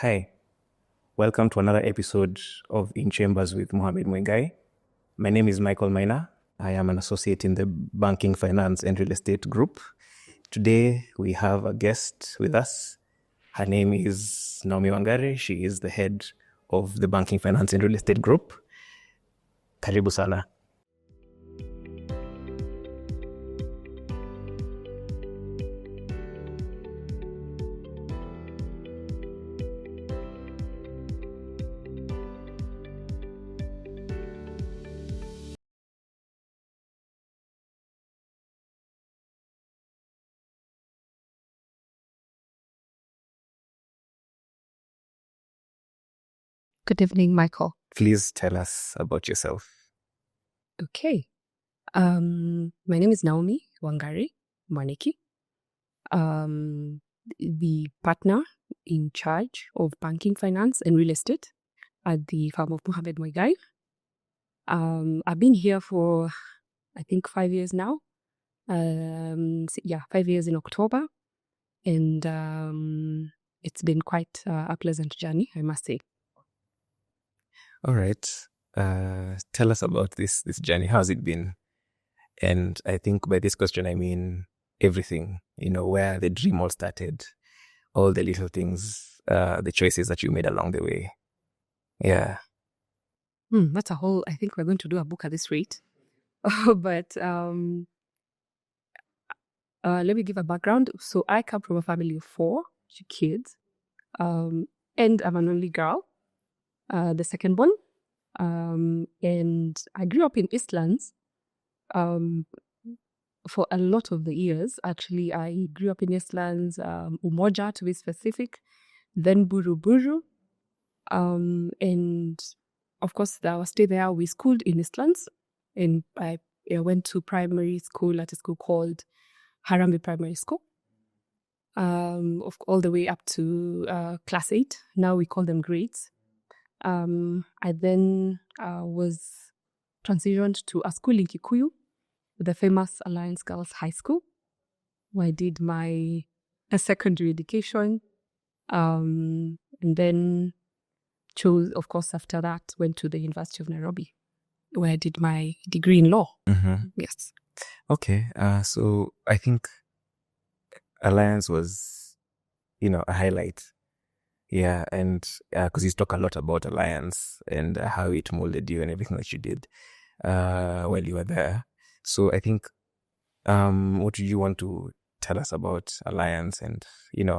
Hi, welcome to another episode of In Chambers with Wangari. My name is Michael Maina. I am an associate in the Banking, Finance and Real Estate Group. Today we have a guest with us. Her name is Naomi Wangari. She is the head of the Banking, Finance and Real Estate Group. Karibu sana. Good evening, Michael. Please tell us about yourself. Okay. My name is Naomi Wangari Mwaniki. The partner in charge of banking, finance, and real estate at the firm of Mohammed Moigai. I've been here for, I think, 5 years now. 5 years in October. And it's been quite a pleasant journey, I must say. All right. Tell us about this journey. How's it been? And I think by this question, I mean everything, where the dream all started, all the little things, the choices that you made along the way. Yeah. That's a whole, I think we're going to do a book at this rate. But let me give a background. So I come from a family of 4 kids, and I'm an only girl, the second born. And I grew up in Eastlands for a lot of the years. Actually, I grew up in Eastlands, Umoja to be specific, then Buruburu. And of course, I was still there. We schooled in Eastlands, and I went to primary school at a school called Harambee Primary School, all the way up to class 8. Now we call them grades. I then was transitioned to a school in Kikuyu, the famous Alliance Girls High School, where I did my secondary education. And then chose, of course, after that, went to the University of Nairobi, where I did my degree in law. Mm-hmm. Yes. Okay. So I think Alliance was, a highlight. Yeah. And because you talk a lot about Alliance and how it molded you and everything that you did while you were there. So I think, what do you want to tell us about Alliance and,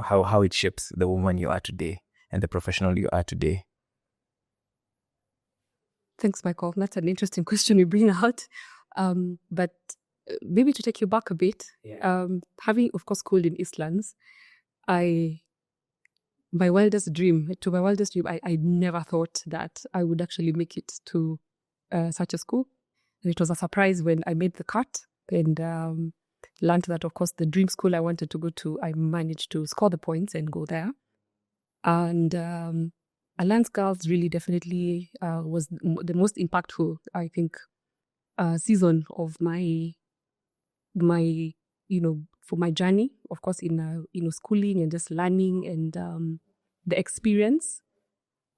how it shapes the woman you are today and the professional you are today? Thanks, Michael. That's an interesting question you bring out. But maybe to take you back a bit, having, of course, schooled in Eastlands, my wildest dream, I never thought that I would actually make it to such a school. And it was a surprise when I made the cut and learned that, of course, the dream school I wanted to go to, I managed to score the points and go there. And Alliance Girls really definitely was the most impactful, I think, season of my for my journey, of course, in schooling and just learning and the experience.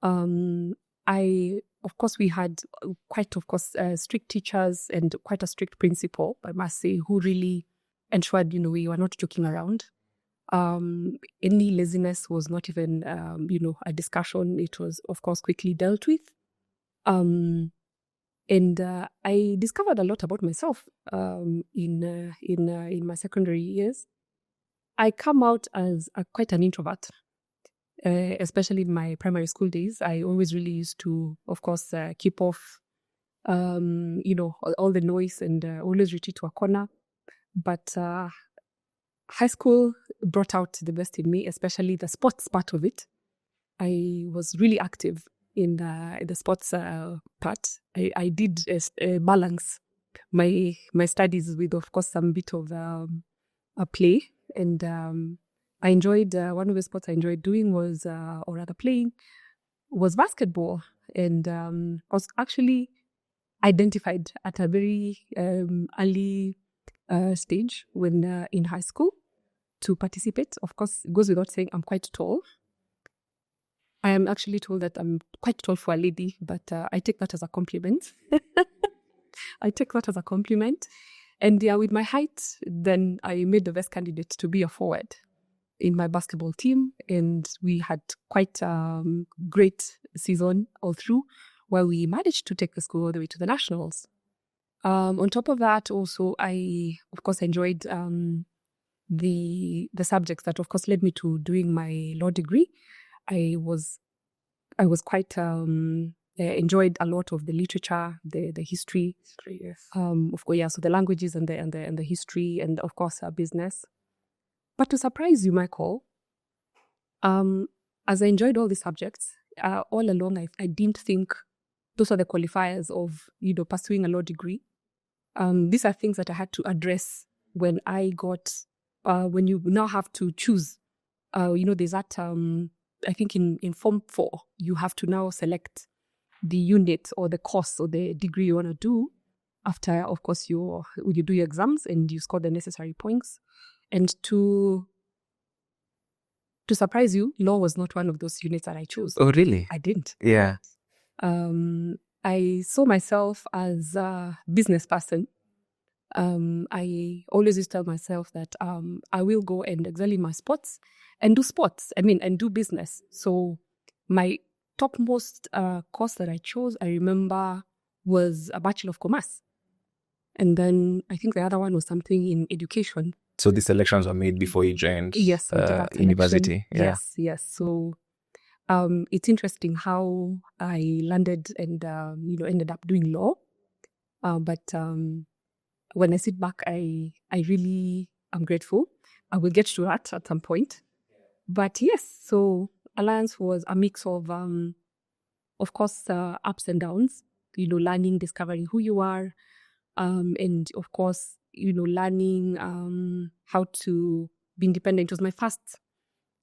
Of course, we had quite, of course, strict teachers and quite a strict principal, I must say, who really ensured, we were not joking around. Any laziness was not even, a discussion. It was, of course, quickly dealt with. And I discovered a lot about myself in my secondary years. I come out as quite an introvert, especially in my primary school days. I always really used to, of course, keep off, all the noise and always retreat to a corner. But high school brought out the best in me, especially the sports part of it. I was really active in the sports part. I did balance my studies with, of course, some bit of a play. And I enjoyed, one of the sports I enjoyed doing was, or rather playing, was basketball. And I was actually identified at a very early stage when in high school to participate. Of course, it goes without saying I'm quite tall. am actually told that I'm quite tall for a lady, but I take that as a compliment. I take that as a compliment. And yeah, with my height, then I made the best candidate to be a forward in my basketball team. And we had quite great season all through, where we managed to take the school all the way to the nationals. On top of that, also, I, of course, enjoyed the subjects that, of course, led me to doing my law degree. I was quite enjoyed a lot of the literature, the history. Yes. Of course, yeah. So the languages and the history, and of course, business. But to surprise you, Michael, as I enjoyed all the subjects, all along I didn't think those are the qualifiers of pursuing a law degree. These are things that I had to address when I got when you now have to choose. There's that. I think in Form 4, you have to now select the unit or the course or the degree you want to do after, of course, you do your exams and you score the necessary points. And to surprise you, law was not one of those units that I chose. Oh, really? I didn't. Yeah. I saw myself as a business person. I always used to tell myself that I will go and excel in my sports and do sports. And do business. So my topmost course that I chose, I remember, was a Bachelor of Commerce. And then I think the other one was something in education. So the selections were made before you joined Yes, I did that university. Yeah. Yes. So it's interesting how I landed and ended up doing law. But when I sit back, I really am grateful. I will get to that at some point. But yes, so Alliance was a mix of course, ups and downs. Learning, discovering who you are, and of course, learning how to be independent. It was my first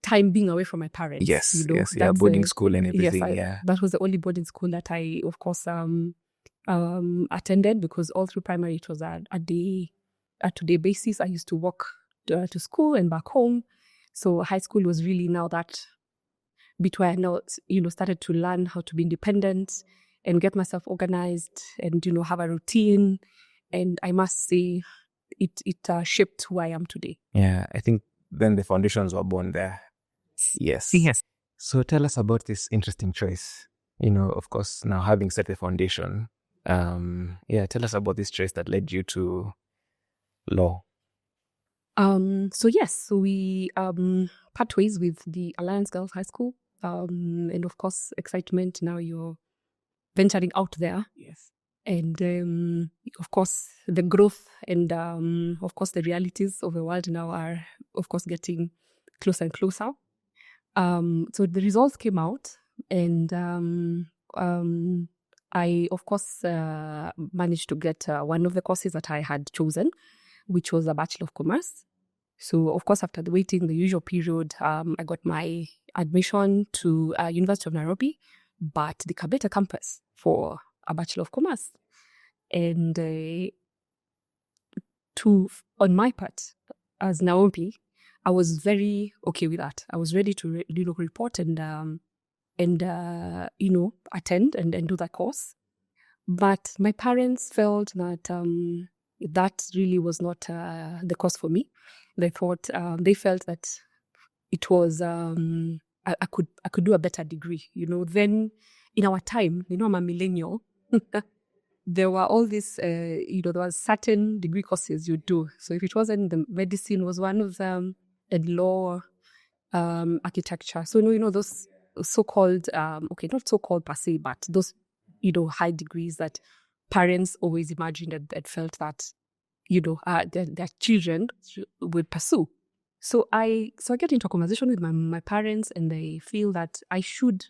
time being away from my parents. Yes, yes, yeah, boarding school and everything. Yes, that was the only boarding school that I, of course, attended, because all through primary it was a day-to-day basis. I used to walk to school and back home. So high school was really now that bit where I now started to learn how to be independent and get myself organized and have a routine. And I must say, it shaped who I am today. Yeah, I think then the foundations were born there. Yes. So tell us about this interesting choice. Of course, now having set the foundation, tell us about this choice that led you to law. So we part ways with the Alliance Girls High School, and of course, excitement. Now you're venturing out there. Yes. And of course, the growth and of course the realities of the world now are, of course, getting closer and closer. So the results came out, and I, of course, managed to get one of the courses that I had chosen, which was a Bachelor of Commerce. So, of course, after waiting the usual period, I got my admission to University of Nairobi, but the Kabete campus for a Bachelor of Commerce. And on my part, as Naomi, I was very okay with that. I was ready to report and attend and do that course. But my parents felt that that really was not the course for me. They felt that it was I could do a better degree. Then in our time, I'm a millennial. There were all these, there was certain degree courses you do. So if it wasn't, the medicine was one of them, and law, architecture. So those so-called, not so-called per se, but those high degrees that parents always imagined and felt that their children would pursue. So I get into a conversation with my parents, and they feel that I should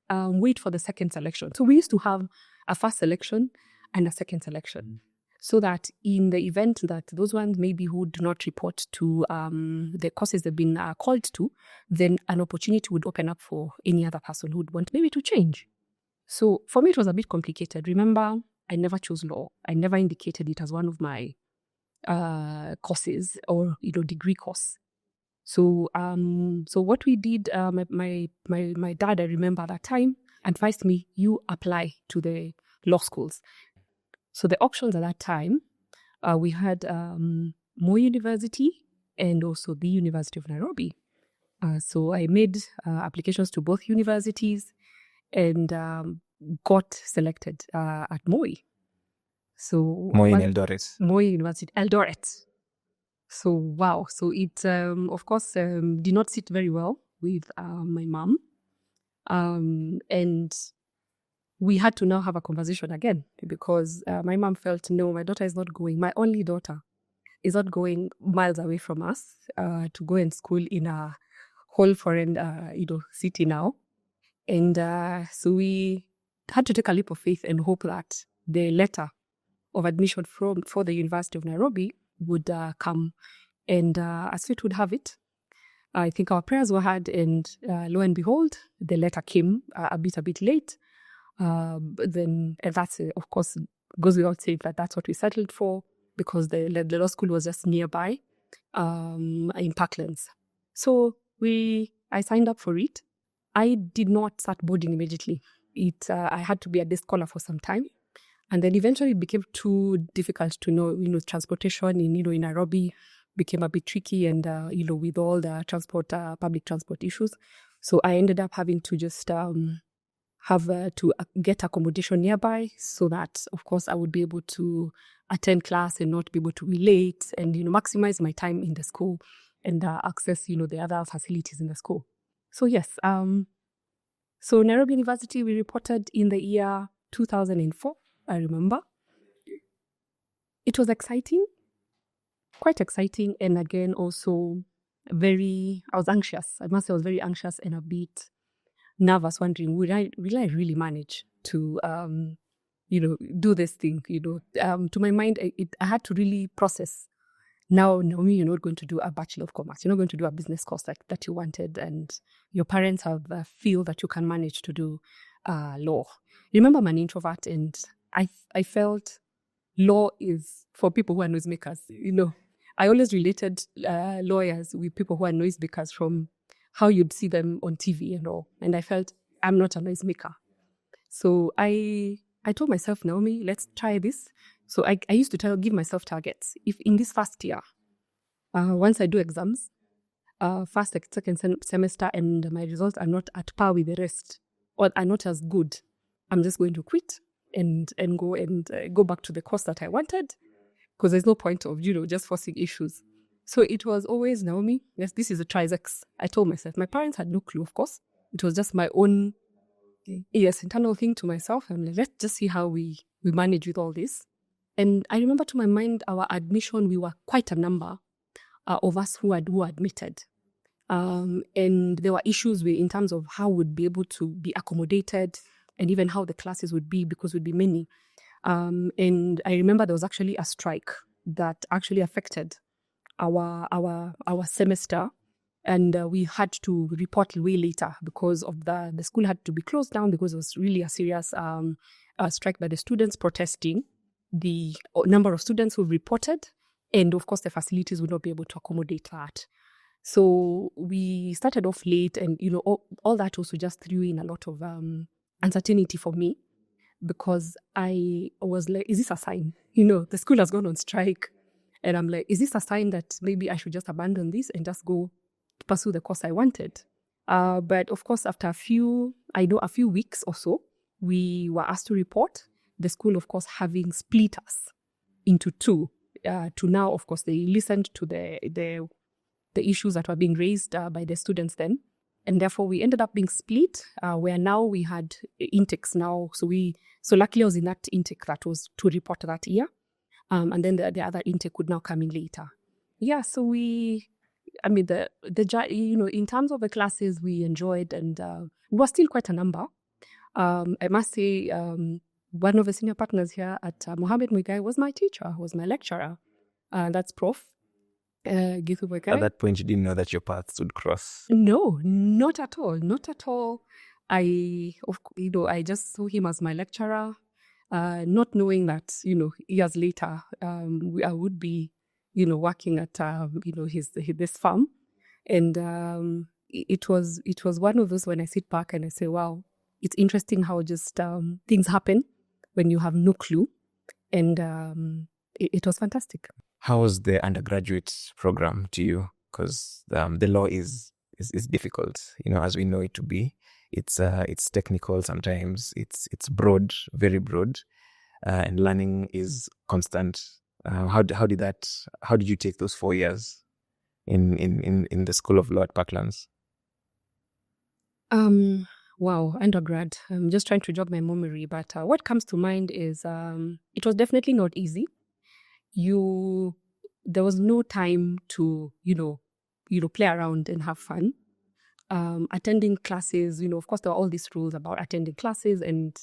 wait for the second selection. So we used to have a first selection and a second selection, so that in the event that those ones maybe who do not report to the courses they've been called to, then an opportunity would open up for any other person who would want maybe to change. So for me, it was a bit complicated. Remember, I never chose law. I never indicated it as one of my courses or degree course. So what we did, my dad, I remember at that time, advised me, you apply to the law schools. So the options at that time, we had Moi University and also the University of Nairobi. So I made applications to both universities and got selected at Moi. So More in Eldoret. Moi University, Eldoret. So wow. So it, of course, did not sit very well with my mom. And we had to now have a conversation again because my mom felt, no, my daughter is not going. My only daughter is not going miles away from us to go and school in a whole foreign, city now. And so we had to take a leap of faith and hope that the letter of admission for the University of Nairobi would come. And as fate would have it, I think our prayers were heard, and lo and behold, the letter came a bit late. Then that's, of course, goes without saying that that's what we settled for because the law school was just nearby in Parklands. So I signed up for it. I did not start boarding immediately. I had to be a day scholar for some time. And then eventually it became too difficult to know, transportation in Nairobi became a bit tricky and, with all the public transport issues. So I ended up having to just have to get accommodation nearby so that, of course, I would be able to attend class and not be able to be late and, maximize my time in the school and access, the other facilities in the school. So yes, so Nairobi University, we reported in the year 2004, I remember. It was exciting, quite exciting, and again, also I was anxious. I must say I was very anxious and a bit nervous, wondering, will I really manage to, do this thing? To my mind, I had to really process. Now, Naomi, you're not going to do a Bachelor of Commerce. You're not going to do a business course that you wanted, and your parents have feel that you can manage to do law. Remember, I'm an introvert, and I felt law is for people who are noisemakers. I always related lawyers with people who are noisemakers from how you'd see them on TV and all. And I felt I'm not a noisemaker. So I told myself, Naomi, let's try this. So I used to give myself targets. If in this first year, once I do exams, first, second semester, and my results are not at par with the rest, or are not as good, I'm just going to quit and go back to the course that I wanted, because there's no point of, just forcing issues. So it was always, Naomi, yes, this is a trisex. I told myself. My parents had no clue, of course. It was just my own, internal thing to myself. I'm like, let's just see how we manage with all this. And I remember, to my mind, our admission, we were quite a number of us who admitted. And there were issues in terms of how we'd be able to be accommodated and even how the classes would be, because we'd be many. And I remember there was actually a strike that actually affected our semester, and we had to report way later because of the school had to be closed down because it was really a serious strike by the students protesting the number of students who reported, and of course the facilities would not be able to accommodate that. So we started off late, and all that also just threw in a lot of uncertainty for me, because I was like, is this a sign? The school has gone on strike. And I'm like, is this a sign that maybe I should just abandon this and just go pursue the course I wanted? But of course, after a few weeks or so, we were asked to report. The school, of course, having split us into two. To now, of course, they listened to the issues that were being raised by the students then. And therefore, we ended up being split, where now we had intakes now. So luckily I was in that intake that was to report that year. And then the other intake would now come in later. Yeah, so in terms of the classes we enjoyed, and we were still quite a number. I must say, one of the senior partners here at Mohammed Muigai was my teacher, was my lecturer. That's Prof. Githu Muigai. At that point, you didn't know that your paths would cross? No, not at all. Not at all. I just saw him as my lecturer. Not knowing that, years later, I would be, working at, this farm. And it was one of those when I sit back and I say, wow, it's interesting how just things happen when you have no clue. And it was fantastic. How was the undergraduate program to you? Because the law is difficult, as we know it to be. It's technical sometimes. It's broad, very broad, and learning is constant. How did you take those 4 years in the School of Law at Parklands? Wow, undergrad. I'm just trying to jog my memory, but what comes to mind is it was definitely not easy. There was no time to play around and have fun. Attending classes, of course, there are all these rules about attending classes, and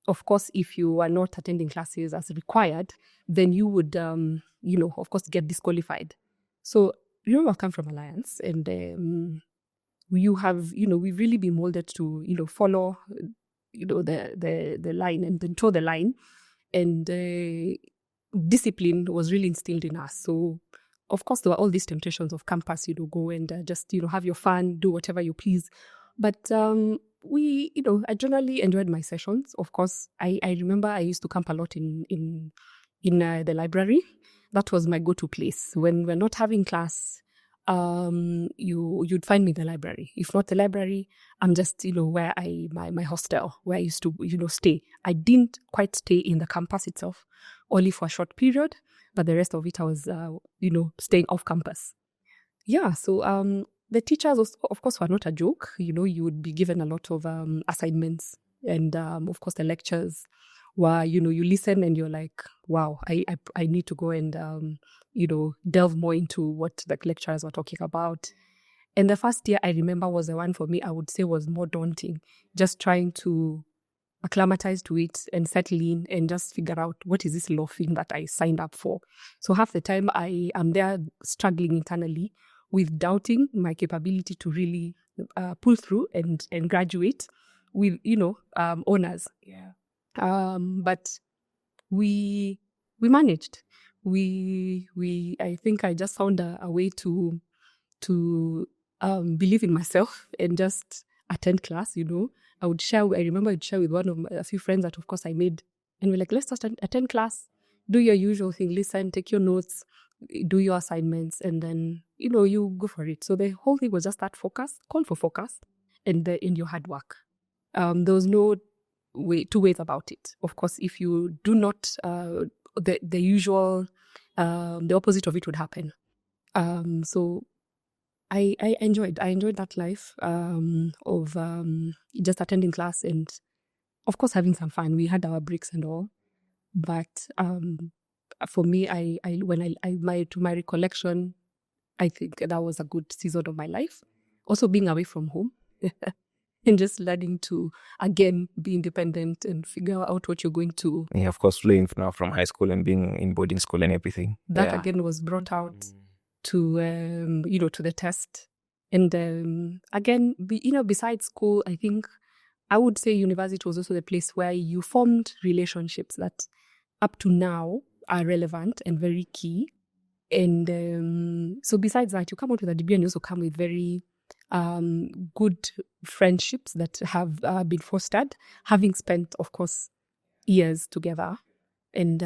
of course, if you are not attending classes as required, then you would, of course, get disqualified. So remember, I've come from Alliance, and we've really been molded to, follow, the line and then toe the line, and discipline was really instilled in us. So, of course, there were all these temptations of campus, go and just, have your fun, do whatever you please. But I generally enjoyed my sessions. Of course, I remember I used to camp a lot in the library. That was my go-to place. When we're not having class, you'd find me in the library. If not the library, I'm just, where my hostel, where I used to, stay. I didn't quite stay in the campus itself, only for a short period, but the rest of it I was, staying off campus. Yeah, so the teachers, of course, were not a joke. You would be given a lot of assignments, and of course, the lectures were, you listen and you're like, wow, I need to go and, delve more into what the lecturers were talking about. And the first year I remember was the one for me, I would say, was more daunting, just trying to acclimatize to it and settle in and just figure out what is this law thing that I signed up for. So half the time I am there struggling internally with doubting my capability to really pull through and graduate with, honors. Yeah. But we managed. I think I just found a way to believe in myself and just attend class. I remember I'd share with a few friends that of course I made, and we're like, let's just attend class, do your usual thing, listen, take your notes, do your assignments, and then you go for it. So the whole thing was just that focus, call for focus, and in your hard work. There was no two ways about it. Of course, if you do not, the usual, the opposite of it would happen. So I enjoyed that life of just attending class and of course having some fun. We had our breaks and all, but for me, to my recollection, I think that was a good season of my life. Also being away from home and just learning to again be independent and figure out what you're going to. Yeah, of course, fleeing now from high school and being in boarding school and everything. That again was brought out to to the test. And again, besides school, I think I would say university was also the place where you formed relationships that up to now are relevant and very key. And so besides that, you come out with a degree and you also come with very good friendships that have been fostered, having spent, of course, years together. And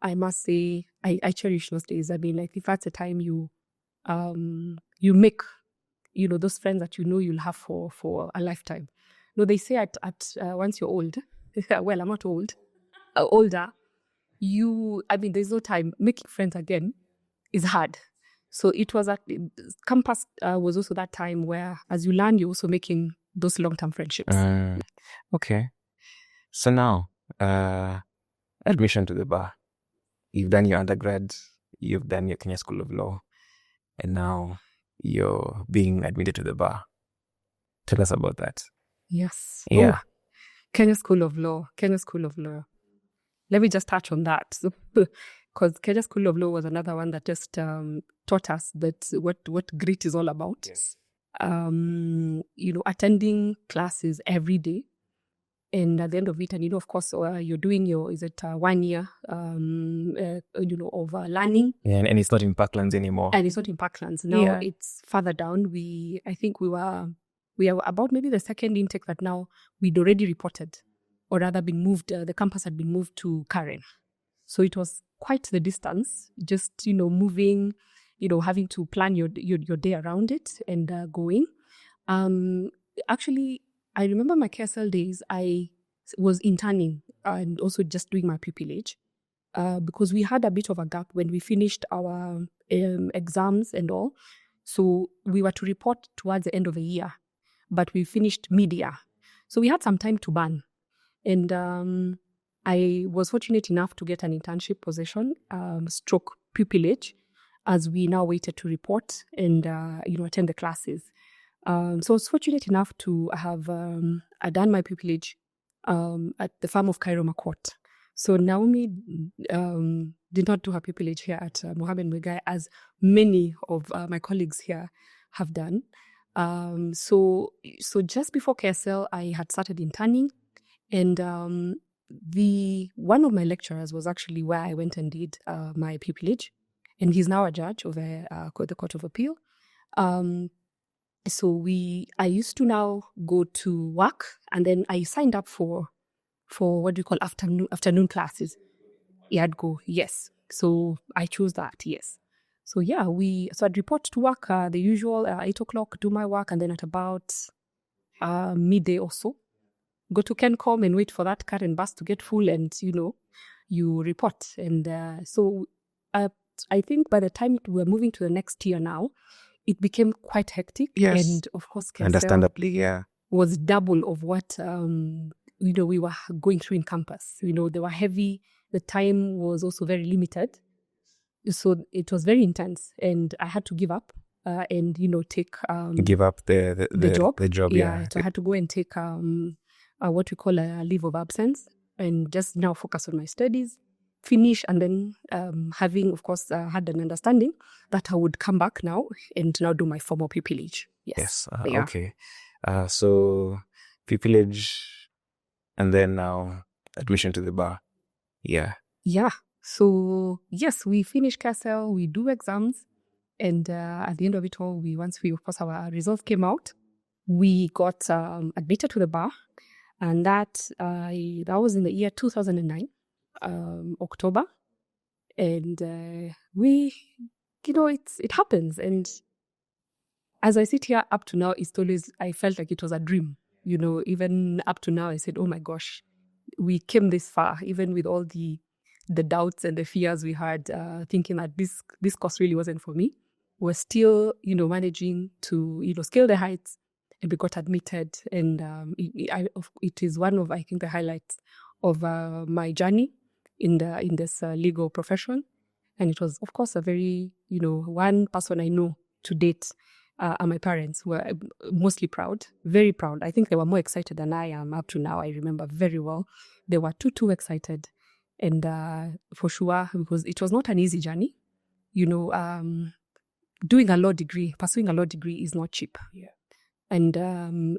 I must say, I cherish those days. I mean, like, if that's a time you make, those friends that you'll have for a lifetime. No, they say at once you're old, well, I'm not old, older, there's no time. Making friends again is hard. So it was at campus was also that time where, as you learn, you're also making those long-term friendships. Okay. So now, admission to the bar. You've done your undergrad, you've done your Kenya School of Law, and now you're being admitted to the bar. Tell us about that. Yes. Yeah. Oh, Kenya School of Law. Let me just touch on that. Because Kenya School of Law was another one that just taught us that what grit is all about. Yes. Attending classes every day, And at the end of it, and of course, you're doing your 1 year, of learning. Yeah, and it's not in Parklands anymore. And it's not in Parklands now. It's further down. I think we are about maybe the second intake that now we'd already reported, or rather been moved. The campus had been moved to Karen, so it was quite the distance. Just moving, having to plan your day around it and going. Actually, I remember my KSL days. I was interning and also just doing my pupillage. Because we had a bit of a gap when we finished our exams and all. So we were to report towards the end of the year, but we finished mid-year. So we had some time to burn. And I was fortunate enough to get an internship position, stroke pupillage, as we now waited to report and, attend the classes. So I was fortunate enough to have done my pupillage at the farm of Kairoma Court. So Naomi did not do her pupillage here at Mohammed Muigai, as many of my colleagues here have done. So just before KSL, I had started interning, and one of my lecturers was actually where I went and did my pupillage, and he's now a judge of the Court of Appeal. So I used to now go to work, and then I signed up for what do you call afternoon classes. Yeah, I'd go, yes. So I chose that, yes. So yeah, so I'd report to work the usual 8 o'clock, do my work, and then at about midday or so, go to Kencom and wait for that car and bus to get full, and you report. And so I think by the time we were moving to the next tier now, it became quite hectic. Yes. And of course, KSL Understandably, yeah. was double of what we were going through in campus. They were heavy. The time was also very limited. So it was very intense, and I had to give up and take give up the job. The job, yeah. So I had to go and take what we call a leave of absence, and just now focus on my studies, finish, and then having, of course, had an understanding that I would come back now and now do my formal pupillage. Yes. Yeah. Okay. So pupillage, and then now admission to the bar. Yeah. Yeah. So yes, we finish KSL, we do exams, and at the end of it all, once of course our results came out, we got admitted to the bar, and that was in the year 2009, October, and it happens. And as I sit here up to now, I felt like it was a dream. Even up to now, I said, oh my gosh, we came this far, even with all the doubts and the fears we had, thinking that this course really wasn't for me. We're still, managing to, scale the heights, and we got admitted. And it is one of, I think, the highlights of my journey in this legal profession. And it was, of course, a very, one person I know to date are my parents, were mostly proud, very proud. I think they were more excited than I am up to now. I remember very well. They were too excited. And for sure, because it was not an easy journey. Doing a law degree, pursuing a law degree is not cheap. Yeah. And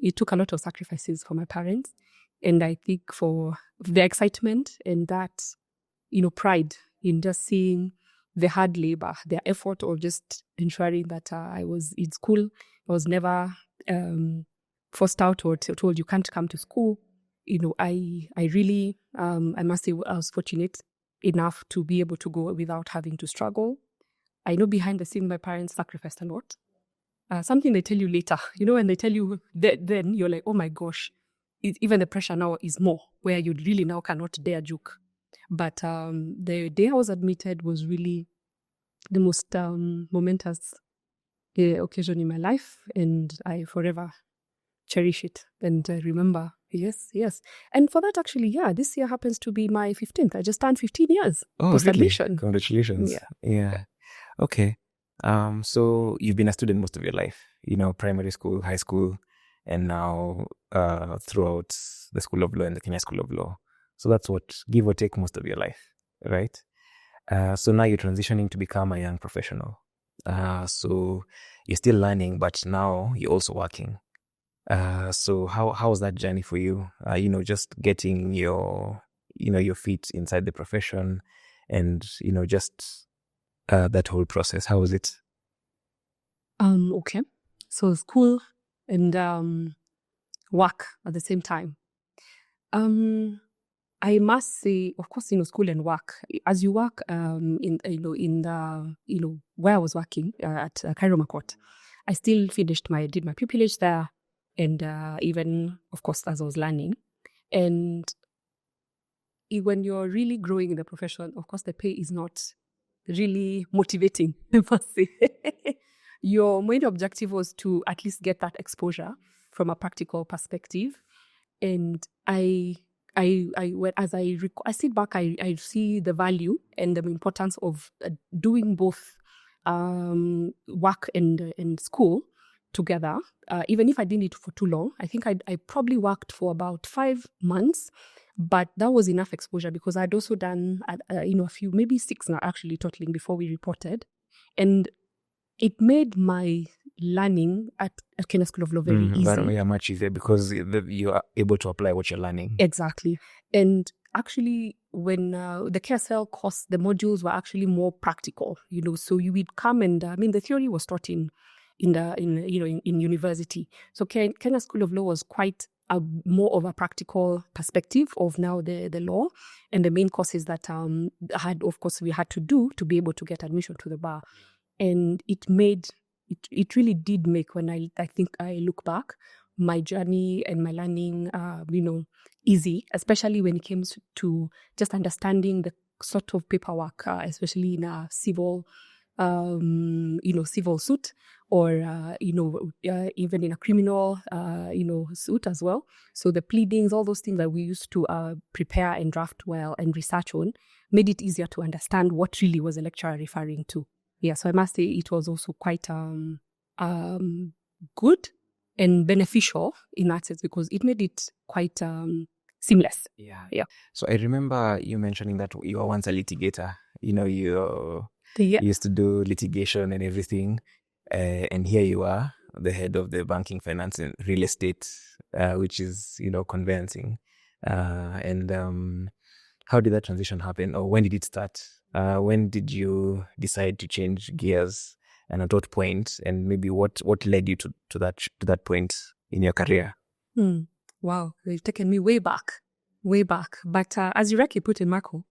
it took a lot of sacrifices for my parents. And I think for the excitement and that, pride in just seeing the hard labor, their effort of just ensuring that I was in school. I was never forced out or told you can't come to school. I really, I must say, I was fortunate enough to be able to go without having to struggle. I know behind the scenes, my parents sacrificed a lot. Something they tell you later, when they tell you then you're like, oh my gosh, even the pressure now is more, where you really now cannot dare joke. But the day I was admitted was really the most momentous occasion in my life, and I forever cherish it and remember. Yes. And for that, actually, this year happens to be my 15th. I just turned 15 years post-admission. Really? Congratulations. Yeah. Okay. So you've been a student most of your life, primary school, high school, and now throughout the School of Law and the Kenya School of Law. So that's what, give or take, most of your life, right? So now you're transitioning to become a young professional. So you're still learning, but now you're also working. So how was that journey for you? Just getting your feet inside the profession, and just that whole process. How was it? Okay. So school and work at the same time. I must say, of course, school and work. As you work, in the where I was working at Cairo Makot, I still did my pupillage there, and even, of course, as I was learning, and when you're really growing in the profession, of course, the pay is not really motivating per se. Your main objective was to at least get that exposure from a practical perspective. And I sit back, I see the value and the importance of doing both work and school together. Even if I didn't it for too long, I think I probably worked for about 5 months, but that was enough exposure because I'd also done a few, maybe 6 now actually totaling before we reported, and it made my learning at Kenya School of Law very easy. Much easier because you are able to apply what you're learning. Exactly. And actually, when the KSL course, the modules were actually more practical, so you would come and, the theory was taught in university. So Kenya School of Law was quite more of a practical perspective of now the law and the main courses that we had to do to be able to get admission to the bar. And it really did make, when I think I look back, my journey and my learning, easy, especially when it came to just understanding the sort of paperwork, especially in a civil suit, or even in a criminal suit as well. So the pleadings, all those things that we used to prepare and draft well and research on, made it easier to understand what really was the lecturer referring to. Yeah, so I must say it was also quite good and beneficial in that sense because it made it quite seamless. Yeah. So I remember you mentioning that you were once a litigator. You used to do litigation and everything, and here you are, the head of the banking, finance, and real estate, which is conveyancing. And how did that transition happen, or when did it start? When did you decide to change gears, and at what point, and maybe what led you to that point in your career? Wow, they've taken me way back. But as you rightly put in, Marco,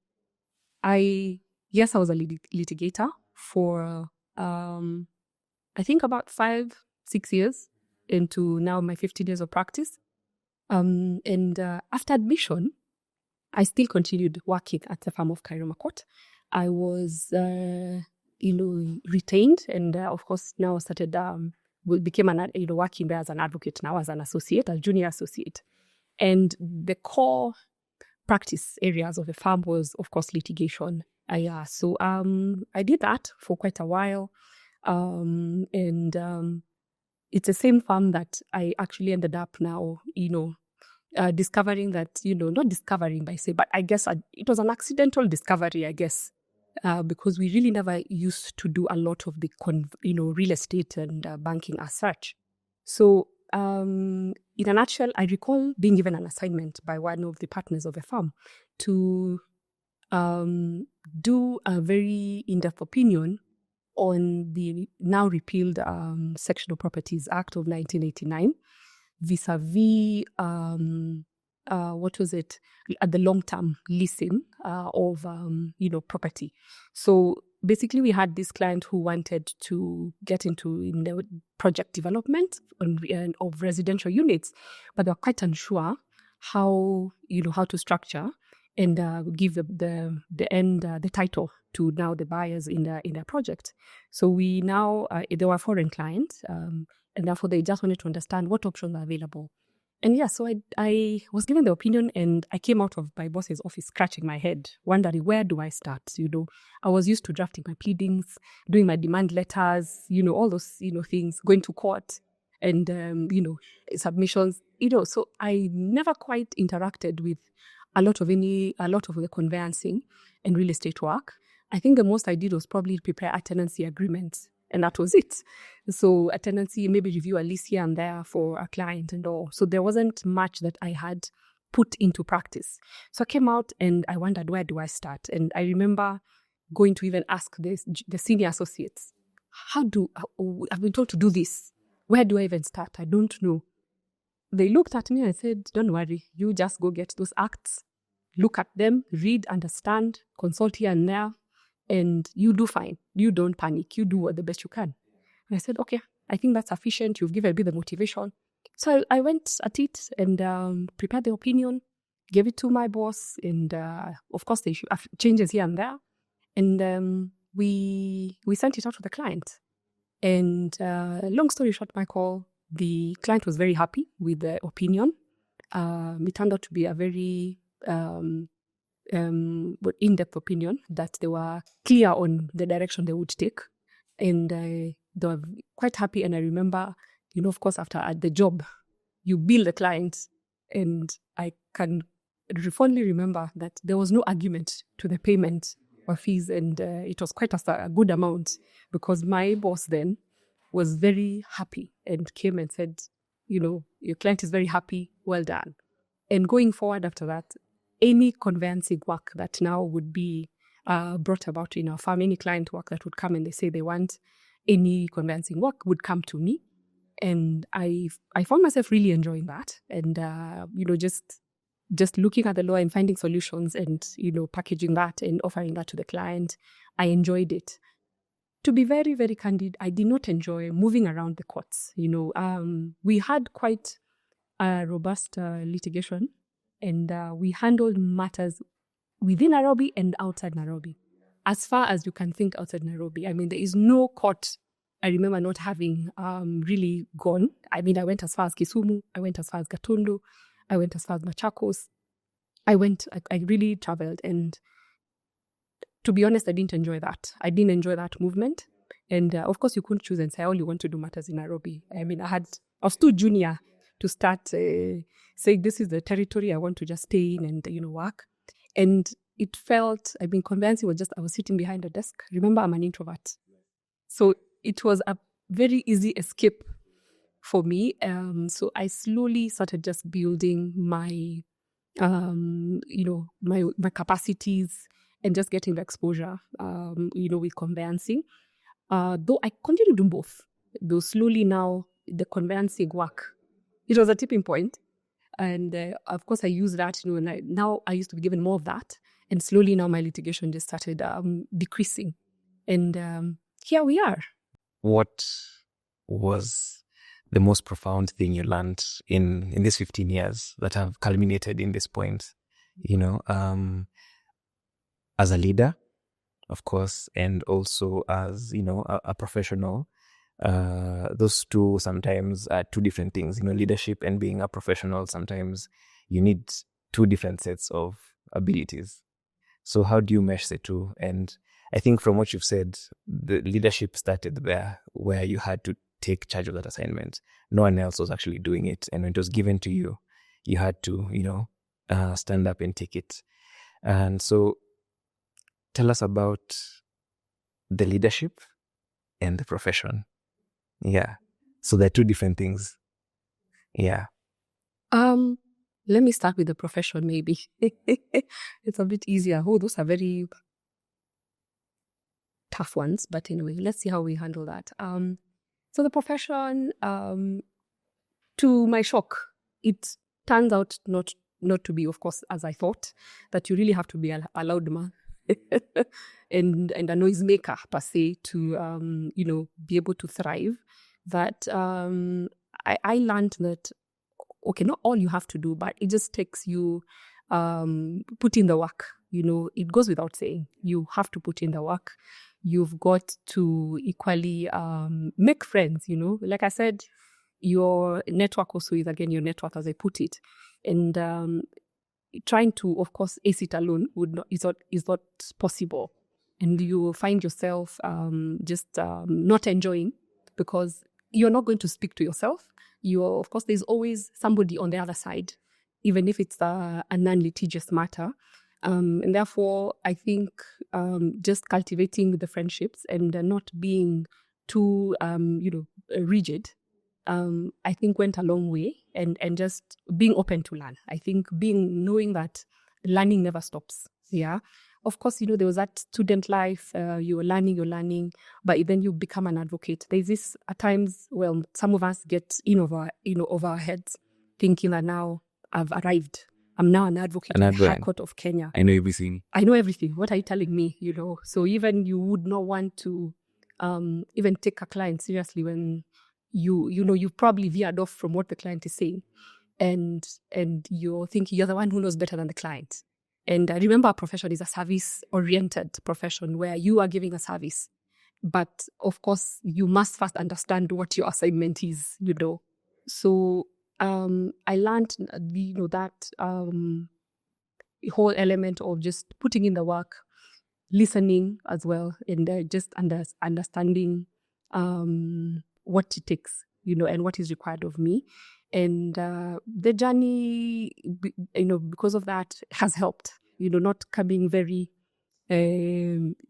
I was a litigator for I think about 5-6 years into now my 15 years of practice. And after admission, I still continued working at the firm of Cairo Makot. I was, retained, and of course now started, became working there as an advocate now as an associate, as junior associate. And the core practice areas of the firm was, of course, litigation. So I did that for quite a while, and it's the same firm that I actually ended up now, discovering that, not discovering by say, but I guess it was an accidental discovery, I guess, because we really never used to do a lot of the, real estate and banking as such. So in a nutshell, I recall being given an assignment by one of the partners of the firm to do a very in-depth opinion on the now repealed Sectional Properties Act of 1989 vis-a-vis what was it, at the long-term leasing of property. So basically, we had this client who wanted to get into the project development of residential units, but they were quite unsure how to structure and give the title to now the buyers in their project. So we now they were foreign clients, and therefore they just wanted to understand what options are available. And yeah, so I was given the opinion, and I came out of my boss's office scratching my head, wondering, where do I start? I was used to drafting my pleadings, doing my demand letters, all those, things, going to court and, submissions, so I never quite interacted with a lot of the conveyancing and real estate work. I think the most I did was probably prepare a tenancy agreement And that was it. So a tenancy, maybe review a lease here and there for a client and all. So there wasn't much that I had put into practice. So I came out and I wondered, where do I start? And I remember going to even ask the senior associates, I've been told to do this. Where do I even start? I don't know. They looked at me and said, don't worry, you just go get those acts, look at them, read, understand, consult here and there, and you do fine. You don't panic. You do what the best you can. And I said, okay, I think that's sufficient. You've given me the motivation. So I went at it and prepared the opinion, gave it to my boss, and of course, there are changes here and there. And we sent it out to the client. And long story short, Michael, the client was very happy with the opinion. It turned out to be a very in-depth opinion that they were clear on the direction they would take. And they were quite happy. And I remember, of course, after at the job, you bill the client. And I can fondly remember that there was no argument to the payment or fees. And it was quite a good amount, because my boss then was very happy and came and said, your client is very happy, well done. And going forward after that, any conveyancing work that now would be brought about in our firm, any client work that would come and they say they want any conveyancing work would come to me. And I found myself really enjoying that. And, just looking at the law and finding solutions and, packaging that and offering that to the client, I enjoyed it. To be very, very candid, I did not enjoy moving around the courts. We had quite a robust litigation, and we handled matters within Nairobi and outside Nairobi, as far as you can think outside Nairobi. I mean, there is no court I remember not having really gone. I mean, I went as far as Kisumu, I went as far as Gatundu, I went as far as Machakos. I really traveled, and to be honest, I didn't enjoy that. I didn't enjoy that movement. And of course, you couldn't choose and say, I only want to do matters in Nairobi. I mean, I was too junior to start saying, this is the territory I want to just stay in and, work. And it felt, conveyancing was just, I was sitting behind a desk. Remember, I'm an introvert. So it was a very easy escape for me. So I slowly started just building my, my capacities and just getting the exposure, with conveyancing. Though I continue doing both. Though slowly now, the conveyancing work, it was a tipping point. And of course, I use that, and now I used to be given more of that. And slowly now my litigation just started decreasing. And here we are. What was the most profound thing you learned in these 15 years that have culminated in this point? As a leader, of course, and also as, a professional. Those two sometimes are two different things. Leadership and being a professional, sometimes you need two different sets of abilities. So how do you mesh the two? And I think from what you've said, the leadership started there where you had to take charge of that assignment. No one else was actually doing it. And when it was given to you, you had to, stand up and take it. And so tell us about the leadership and the profession. Yeah. So they're two different things. Yeah. Let me start with the profession, maybe. It's a bit easier. Those are very tough ones. But anyway, let's see how we handle that. So the profession, to my shock, it turns out not to be, of course, as I thought, that you really have to be a loud man and a noisemaker per se to, be able to thrive. That I learned that, okay, not all you have to do, but it just takes you put in the work. It goes without saying. You have to put in the work. You've got to equally make friends, Like I said, your network also is, again, your net worth, as I put it. And trying to, of course, ace it alone is not possible. And you find yourself just not enjoying, because you're not going to speak to yourself. Of course, there's always somebody on the other side, even if it's a non-litigious matter. And therefore, I think just cultivating the friendships and not being too, rigid, I think went a long way, and just being open to learn. I think knowing that learning never stops. Yeah. Of course, there was that student life, you're learning, but then you become an advocate. There's this at times, well, some of us get over our heads, thinking that now I've arrived. I'm now an advocate in the High Court of Kenya. I know everything. What are you telling me? So even you would not want to even take a client seriously when you probably veered off from what the client is saying, and you're thinking you're the one who knows better than the client. And I remember our profession is a service-oriented profession where you are giving a service. But of course, you must first understand what your assignment is, So I learned, that whole element of just putting in the work, listening as well, and just understanding what it takes, and what is required of me. And the journey, because of that, has helped, not coming very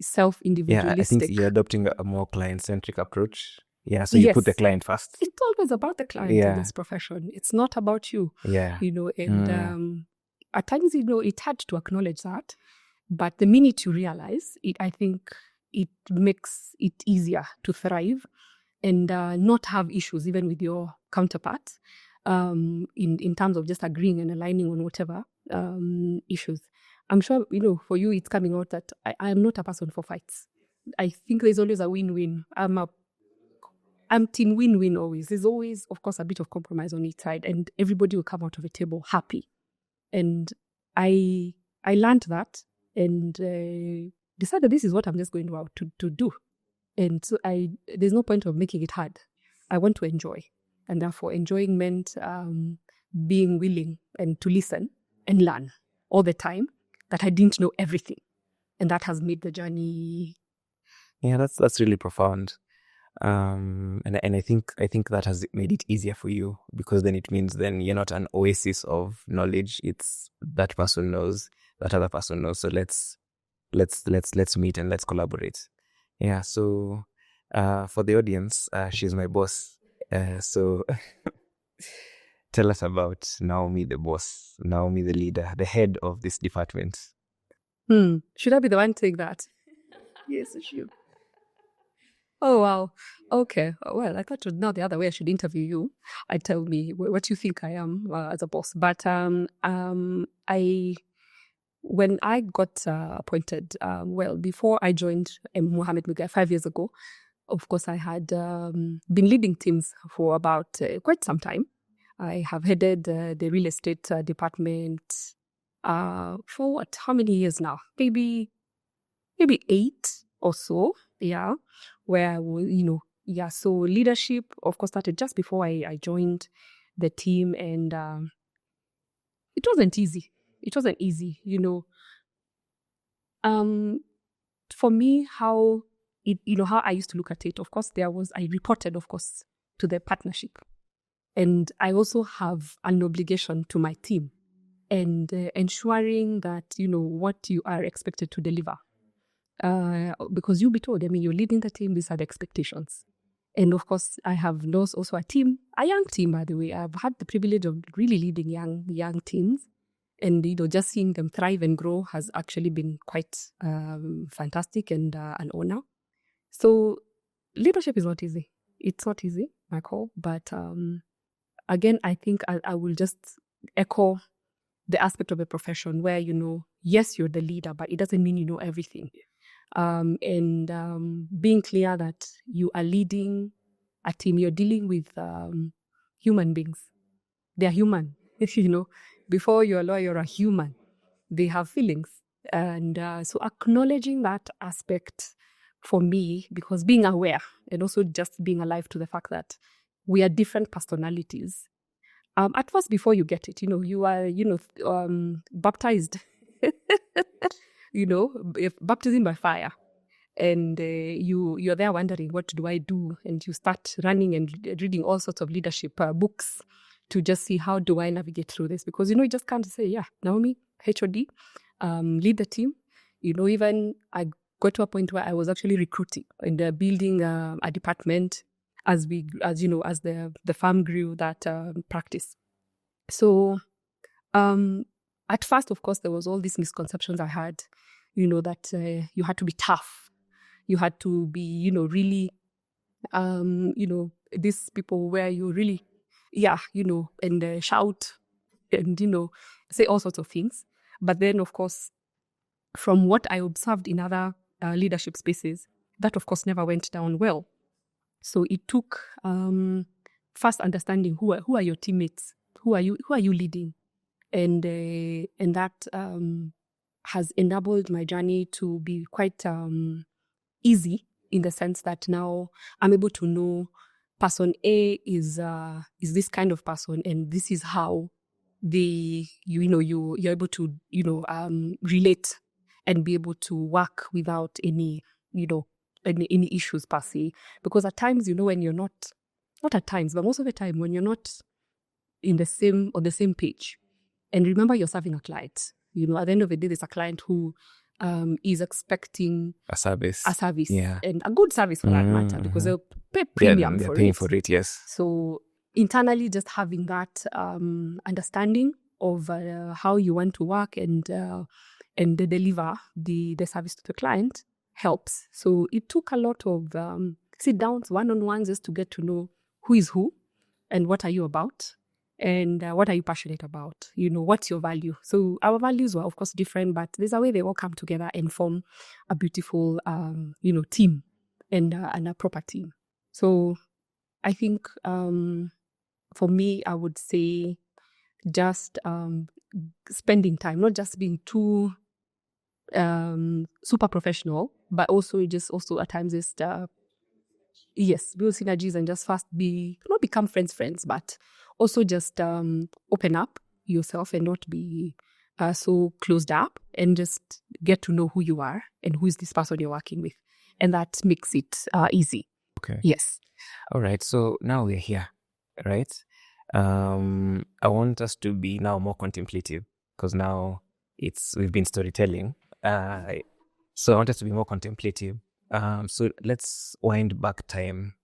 self-individualistic. Yeah, I think you're adopting a more client-centric approach. Yeah, so you put the client first. It's always about the client in this profession. It's not about you. Yeah. And at times, it had to acknowledge that. But the minute you realize it, I think it makes it easier to thrive and not have issues even with your counterparts in terms of just agreeing and aligning on whatever issues. I'm sure, for you, it's coming out that I am not a person for fights. I think there's always a win-win. I'm team win-win always. There's always, of course, a bit of compromise on each side, and everybody will come out of the table happy. And I learned that and decided this is what I'm just going to do. And so there's no point of making it hard. I want to enjoy. And therefore, enjoying meant being willing and to listen and learn all the time, that I didn't know everything. And that has made the journey. Yeah, that's really profound. And I think that has made it easier for you, because then it means then you're not an oasis of knowledge. It's that person knows, that other person knows. So let's meet and let's collaborate. Yeah. So for the audience, she's my boss. So tell us about Naomi the boss, Naomi the leader, the head of this department. Should I be the one saying that? Yes, I should. Oh, wow. Okay. Well, I thought now the other way I should interview you. Tell me what you think I am as a boss. But when I got appointed, before I joined Mohammed Mugai 5 years ago, of course, I had been leading teams for about quite some time. I have headed the real estate department for what? How many years now? Maybe 8 or so. Yeah. Where, so leadership, of course, started just before I joined the team, and it wasn't easy. It wasn't easy, For me, how I used to look at it, of course, I reported, of course, to the partnership. And I also have an obligation to my team and ensuring that, what you are expected to deliver. Because you'll be told, you're leading the team, these are the expectations. And of course, I have also a young team, by the way. I've had the privilege of really leading young teams. And, just seeing them thrive and grow has actually been quite fantastic and an honor. So leadership is not easy. It's not easy, Michael. But again, I think I will just echo the aspect of a profession where, yes, you're the leader, but it doesn't mean you know everything. And being clear that you are leading a team, you're dealing with human beings. They're human, Before you're a lawyer, you're a human. They have feelings. And so acknowledging that aspect for me, because being aware and also just being alive to the fact that we are different personalities. At first, before you get it, you are, baptized, baptism by fire. And you're there wondering, what do I do? And you start running and reading all sorts of leadership books to just see, how do I navigate through this? Because, you just can't say, yeah, Naomi, HOD, lead the team. Even got to a point where I was actually recruiting and building a department as the firm grew that practice. So at first, of course, there was all these misconceptions I had, that you had to be tough. You had to be, really, these people where you really, and shout and, say all sorts of things. But then, of course, from what I observed in other leadership spaces, that, of course, never went down well. So it took first understanding who are your teammates, who are you leading, and that has enabled my journey to be quite easy in the sense that now I'm able to know person A is this kind of person, and this is how you're able to relate and be able to work without any any issues per se. Because at times, when you're not at times, but most of the time when you're not on the same page, and remember you're serving a client, at the end of the day, there's a client who is expecting a service, and a good service for that matter, because they'll pay premium they're for paying it. for it, yes. So internally, just having that understanding of how you want to work and deliver the service to the client helps. So it took a lot of sit downs, one-on-ones, just to get to know who is who and what are you about. And what are you passionate about? What's your value? So our values were, of course, different, but there's a way they all come together and form a beautiful, team and a proper team. So I think for me, I would say just spending time, not just being too super professional, but also at times just build synergies and just not become friends, but also just open up yourself and not be so closed up, and just get to know who you are and who is this person you're working with. And that makes it easy. Okay. Yes. All right. So now we're here, right? I want us to be now more contemplative, because now we've been storytelling. So I want us to be more contemplative. So let's wind back time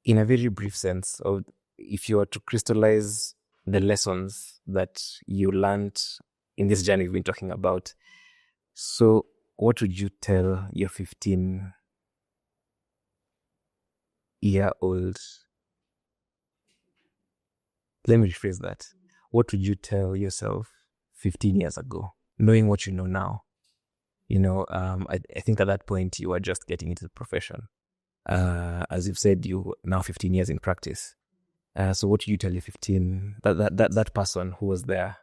in a very brief sense of, if you were to crystallize the lessons that you learned in this journey we've been talking about. So what would you tell your 15-year-old? Let me rephrase that. What would you tell yourself 15 years ago, knowing what you know now? I think at that point you were just getting into the profession. As you've said, you now 15 years in practice. So what do you tell your 15, that person who was there,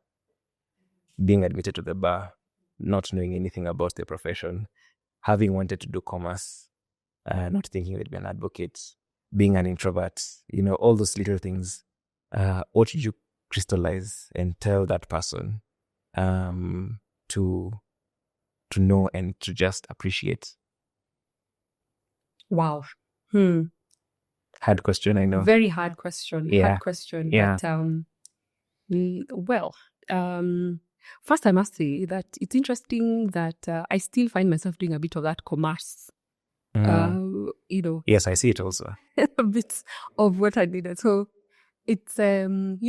being admitted to the bar, not knowing anything about the profession, having wanted to do commerce, not thinking they'd be an advocate, being an introvert, all those little things. What did you crystallize and tell that person to know and to just appreciate? Wow. Hard question, I know. Very hard question. Yeah. Hard question. Yeah. But first I must say that it's interesting that I still find myself doing a bit of that commerce. Yes, I see it also. A bit of what I needed. So it's an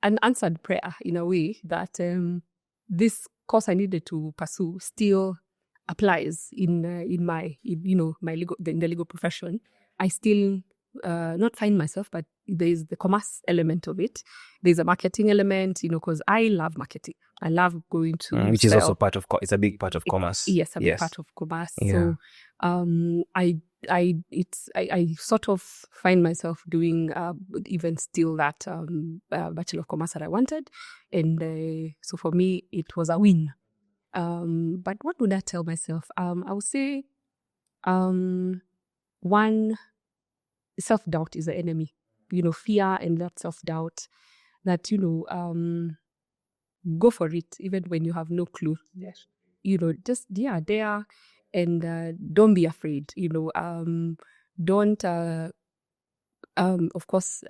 unanswered prayer in a way that this course I needed to pursue still applies in the legal profession. I still not find myself, but there's the commerce element of it. There's a marketing element, because I love marketing. I love going to which is also part of it's a big part of commerce. Yes, a big part of commerce. Yeah. So I sort of find myself doing even still that Bachelor of Commerce that I wanted, and so for me it was a win. But what would I tell myself? I would say, one, self-doubt is the enemy. Fear and that self-doubt. That go for it even when you have no clue. Yes. Just there, and don't be afraid. Don't of course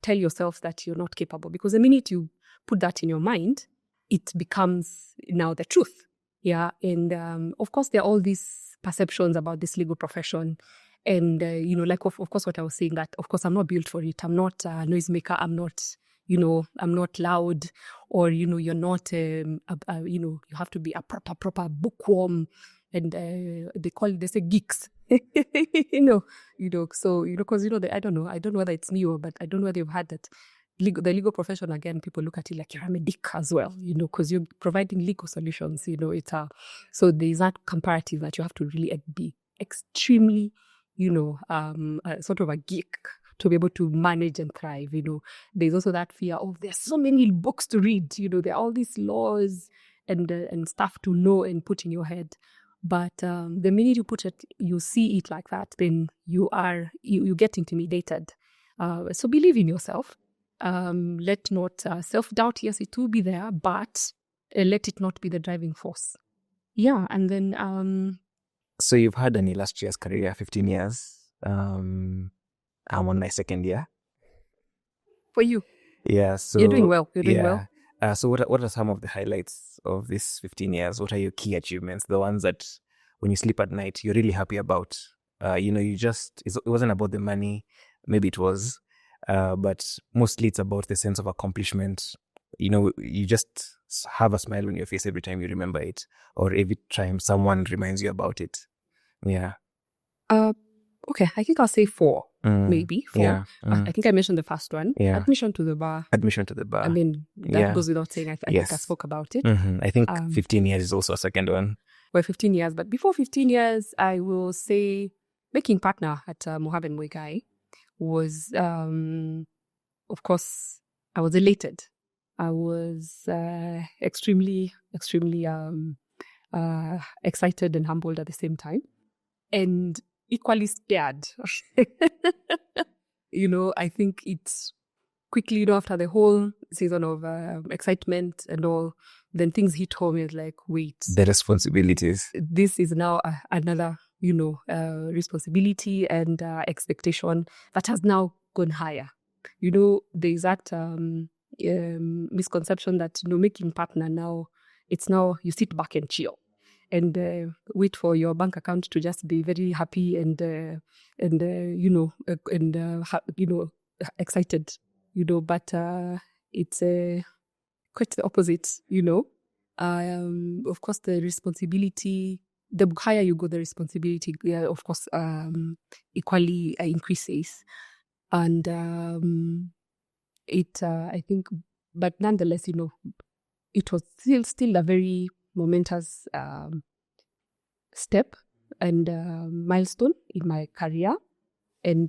tell yourself that you're not capable, because the minute you put that in your mind, it becomes now the truth. Yeah. And of course, there are all these perceptions about this legal profession. And, like, of course, what I was saying, that, of course, I'm not built for it. I'm not a noisemaker. I'm not, I'm not loud, or, you're not, you have to be a proper bookworm. And they say geeks, so, because, I don't know whether it's me, but I don't know whether you've had that. The legal profession, again, people look at it like you're a medic as well, because you're providing legal solutions, so there's that comparative that you have to really be extremely, sort of a geek to be able to manage and thrive. There's also that fear of there's so many books to read, there are all these laws and stuff to know and put in your head. But the minute you see it like that, then you get intimidated. So believe in yourself. Let not self-doubt, yes, it will be there, but let it not be the driving force. Yeah. And then So you've had an illustrious career, 15 years. I'm on my second year. For you. Yeah, so you're doing well. So what are some of the highlights of this 15 years? What are your key achievements? The ones that when you sleep at night, you're really happy about. It wasn't about the money. Maybe it was, but mostly it's about the sense of accomplishment. You just have a smile on your face every time you remember it, or every time someone reminds you about it. Yeah. Okay, I think I'll say 4, maybe 4. Yeah. I think I mentioned the first one. Yeah. Admission to the bar. I mean, that goes without saying. I think I spoke about it. I think 15 years is also a second one. Well, 15 years. But before 15 years, I will say making partner at Mohammed Muigai was, of course, I was elated. I was extremely, extremely excited and humbled at the same time. And equally scared. I think it's quickly, after the whole season of excitement and all, then things hit home. It's like, wait, the responsibilities. This is now another, responsibility and expectation that has now gone higher. There's that misconception that, making partner now, it's now you sit back and chill and wait for your bank account to just be very happy and excited, but it's quite the opposite. Of course, the responsibility, the higher you go, the responsibility, of course, equally increases, and I think, but nonetheless, it was still a very momentous step and milestone in my career. And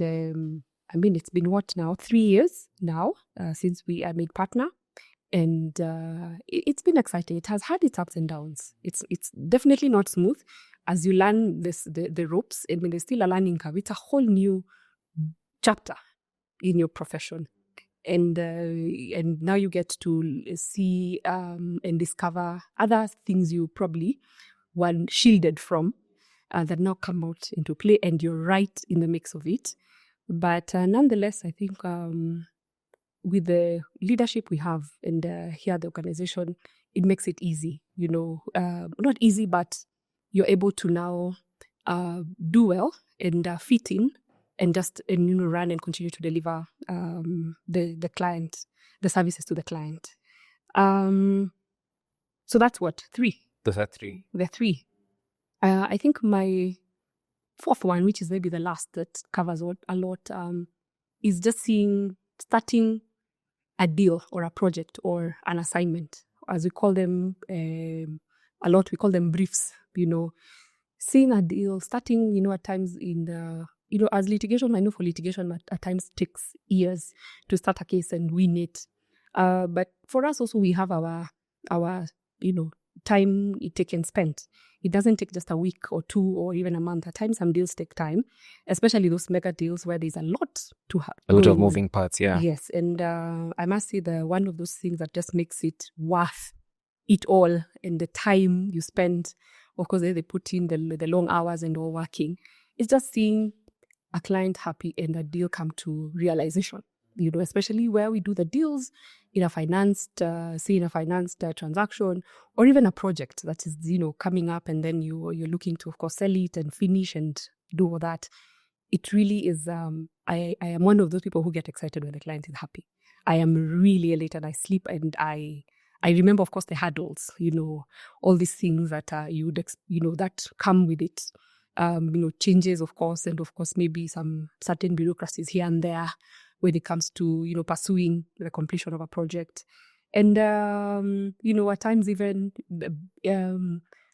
it's been what now? 3 years now since we are made partner. And it's been exciting. It has had its ups and downs. It's definitely not smooth. As you learn the ropes, there's still a learning curve. It's a whole new chapter in your profession. And now you get to see and discover other things you probably were shielded from that now come out into play, and you're right in the mix of it. But nonetheless, I think with the leadership we have and here at the organization, it makes it easy. Not easy, but you're able to now do well and fit in and just run and continue to deliver the client, the services to the client. So that's what, 3. Those are 3. The 3. I think my 4th one, which is maybe the last that covers a lot, is just starting a deal or a project or an assignment, as we call them a lot. We call them briefs. Seeing a deal, starting, at times in the, as litigation, I know for litigation at times takes years to start a case and win it. But for us also, we have our time it can spend. It doesn't take just a week or 2 or even a month. At times, some deals take time, especially those mega deals where there's a lot to have. A lot of moving parts, yeah. Yes, and I must say one of those things that just makes it worth it all, and the time you spend, of course, they put in the long hours and all working. It's just seeing a client happy and a deal come to realization. Especially where we do the deals, in a financed transaction, or even a project that is, coming up, and then you're looking to, of course, sell it and finish and do all that. It really is. I am one of those people who get excited when the client is happy. I am really elated. I sleep, and I remember, of course, the hurdles. All these things that that come with it. Changes, of course, and of course, maybe some certain bureaucracies here and there when it comes to, pursuing the completion of a project. And, at times even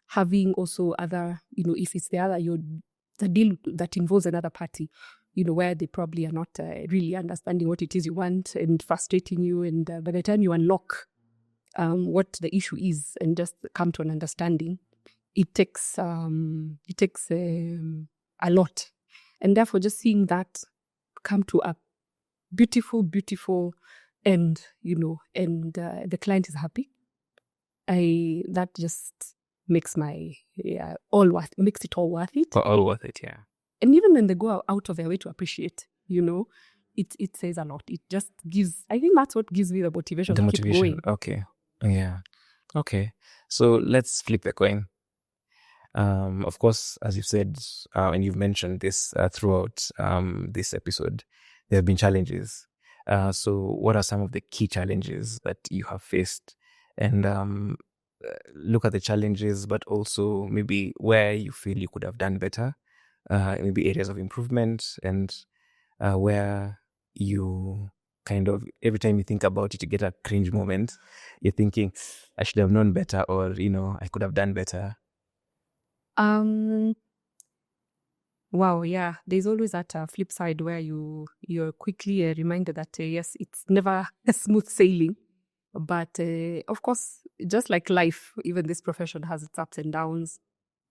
having also other, if it's the deal that involves another party, where they probably are not really understanding what it is you want and frustrating you. And by the time you unlock what the issue is and just come to an understanding, it takes a lot. And therefore, just seeing that come to a beautiful end, and the client is happy, that just makes makes it all worth it. All worth it, yeah. And even when they go out of their way to appreciate, it says a lot. It just gives, I think that's what gives me the motivation to keep going. Okay. Yeah. Okay. So let's flip the coin. Of course, as you've said, and you've mentioned this throughout this episode, there have been challenges. So what are some of the key challenges that you have faced? And look at the challenges, but also maybe where you feel you could have done better, maybe areas of improvement, and where you kind of, every time you think about it, you get a cringe moment. You're thinking, I should have known better, or, I could have done better. Wow, yeah. There's always that flip side where you're quickly reminded that yes, it's never a smooth sailing, but of course, just like life, even this profession has its ups and downs.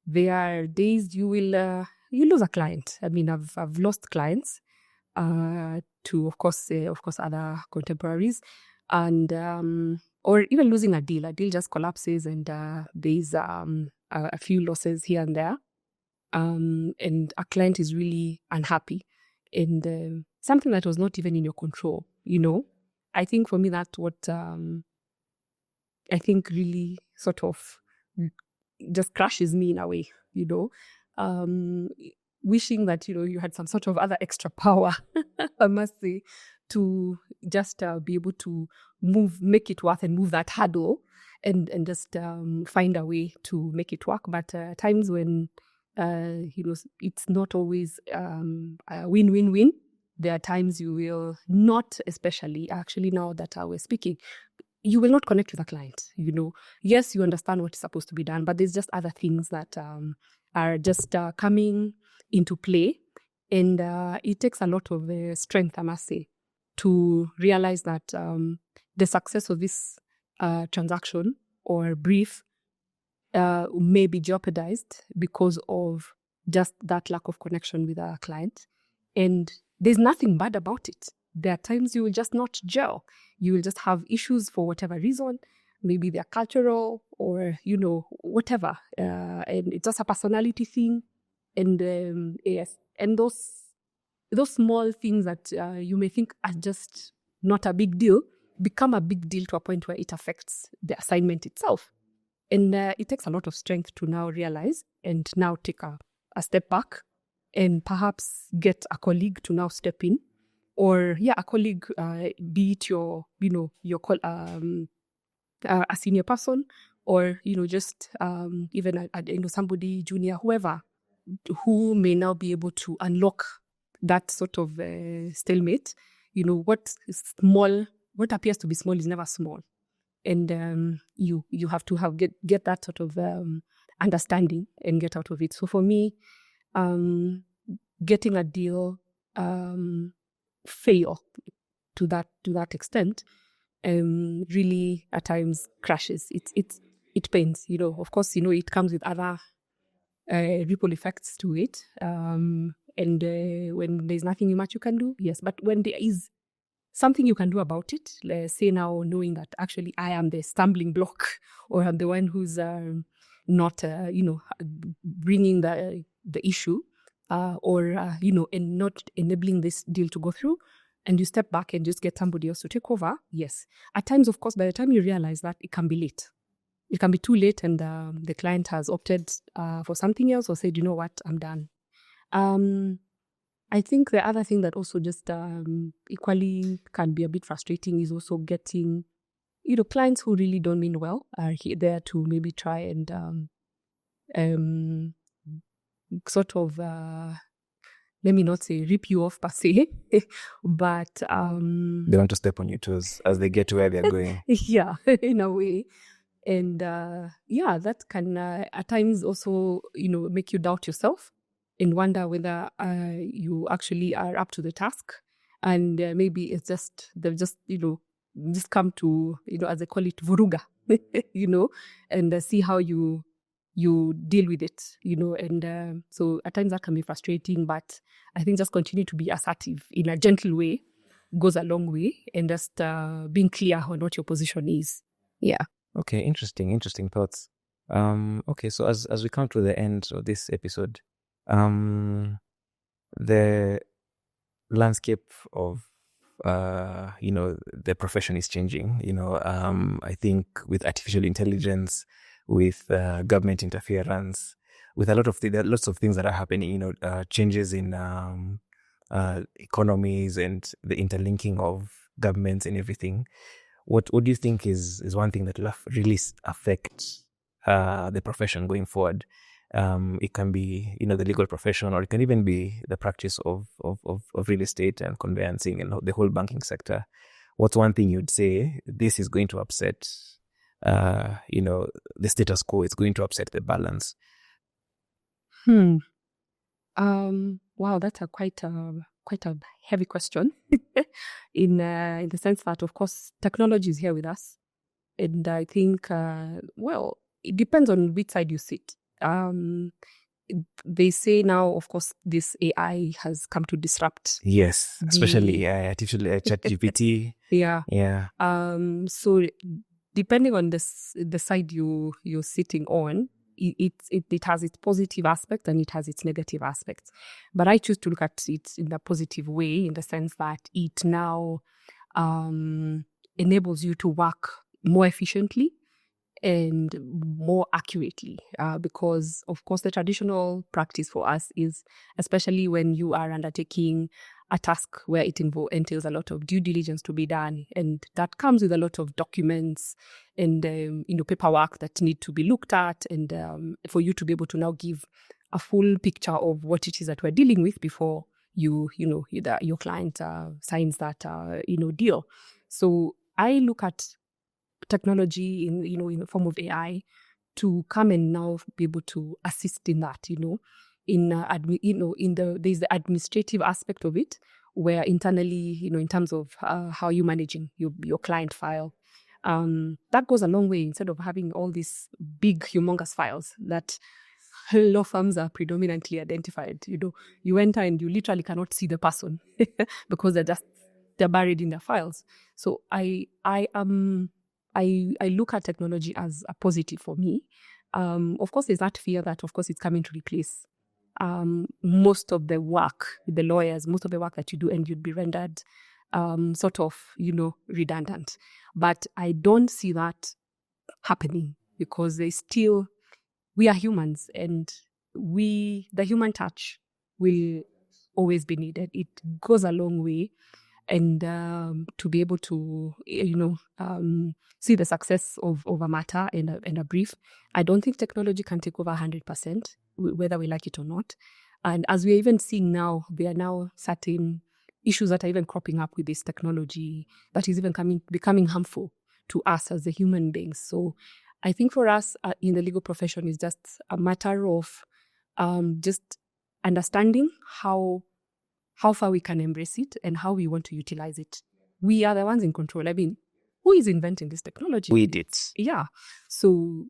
There are days you will you lose a client. I mean, I've lost clients to of course other contemporaries, and or even losing a deal. A deal just collapses, and there's a few losses here and there. And a client is really unhappy, and something that was not even in your control, I think for me, that's what I think really sort of just crushes me in a way, wishing that, you had some sort of other extra power, I must say, to just be able to make it worth and move that hurdle and just find a way to make it work. But times when it's not always a win-win-win. There are times you will not, especially actually now that we're speaking, you will not connect with a client. Yes, you understand what is supposed to be done, but there's just other things that are just coming into play, and it takes a lot of strength, I must say, to realize that the success of this transaction or brief may be jeopardized because of just that lack of connection with our client. And there's nothing bad about it. There are times you will just not gel. You will just have issues for whatever reason. Maybe they're cultural or, whatever. And it's just a personality thing. And yes, and those small things that you may think are just not a big deal become a big deal to a point where it affects the assignment itself. And it takes a lot of strength to now realize and now take a step back and perhaps get a colleague to now step in, or a colleague, be it your a senior person, or just even somebody junior, whoever, who may now be able to unlock that sort of stalemate. What appears to be small is never small. And you have to get that sort of understanding and get out of it. So for me, getting a deal fail to that extent really at times crashes. It pains. Of course, it comes with other ripple effects to it. And when there's nothing much you can do, yes. But when there is something you can do about it, let's say now, knowing that actually I am the stumbling block, or I'm the one who's not, bringing the issue, or and not enabling this deal to go through, and you step back and just get somebody else to take over, yes. At times, of course, by the time you realize that, it can be late. It can be too late, and the client has opted for something else or said, you know what, I'm done. I think the other thing that also just equally can be a bit frustrating is also getting, clients who really don't mean well are there to maybe try and sort of, let me not say rip you off per se, but They want to step on your toes as they get to where they're going. yeah, in a way. And that can at times also, make you doubt yourself and wonder whether you actually are up to the task. And maybe it's just, they've just, just come to, as they call it, vuruga, and see how you deal with it, and so at times that can be frustrating, but I think just continue to be assertive in a gentle way goes a long way, and just being clear on what your position is. Yeah. Okay, interesting thoughts. Okay, so as we come to the end of this episode, the landscape of the profession is changing. I think with artificial intelligence, with government interference, with there are lots of things that are happening. Changes in economies and the interlinking of governments and everything. What do you think is one thing that will really affect the profession going forward? It can be, the legal profession, or it can even be the practice of real estate and conveyancing and the whole banking sector. What's one thing you'd say this is going to upset, the status quo? It's going to upset the balance. Wow, that's quite a heavy question in the sense that, of course, technology is here with us. And I think, it depends on which side you sit. They say now, of course, this AI has come to disrupt. Yes, especially artificial ChatGPT. Yeah. So depending on the side you're sitting on, it has its positive aspect and it has its negative aspects. But I choose to look at it in a positive way, in the sense that it now enables you to work more efficiently and more accurately, because, of course, the traditional practice for us is, especially when you are undertaking a task where it entails a lot of due diligence to be done, and that comes with a lot of documents and paperwork that need to be looked at, and for you to be able to now give a full picture of what it is that we're dealing with before your client signs that deal. So I look at technology in the form of AI to come and now be able to assist in that, there's the administrative aspect of it, where internally, in terms of how you're managing your client file, that goes a long way, instead of having all these big, humongous files that law firms are predominantly identified. You enter and you literally cannot see the person because they're buried in their files. So I look at technology as a positive for me. Of course, there's that fear that, of course, it's coming to replace most of the work, the lawyers, most of the work that you do, and you'd be rendered sort of, redundant. But I don't see that happening, because we are humans, and the human touch will always be needed. It goes a long way. And to be able to, see the success of a matter and a brief, I don't think technology can take over 100%, whether we like it or not. And as we're even seeing now, there are now certain issues that are even cropping up with this technology that is even becoming harmful to us as the human beings. So I think for us in the legal profession, is just a matter of just understanding how far we can embrace it and how we want to utilize it. We are the ones in control. I mean, who is inventing this technology? We did. Yeah. So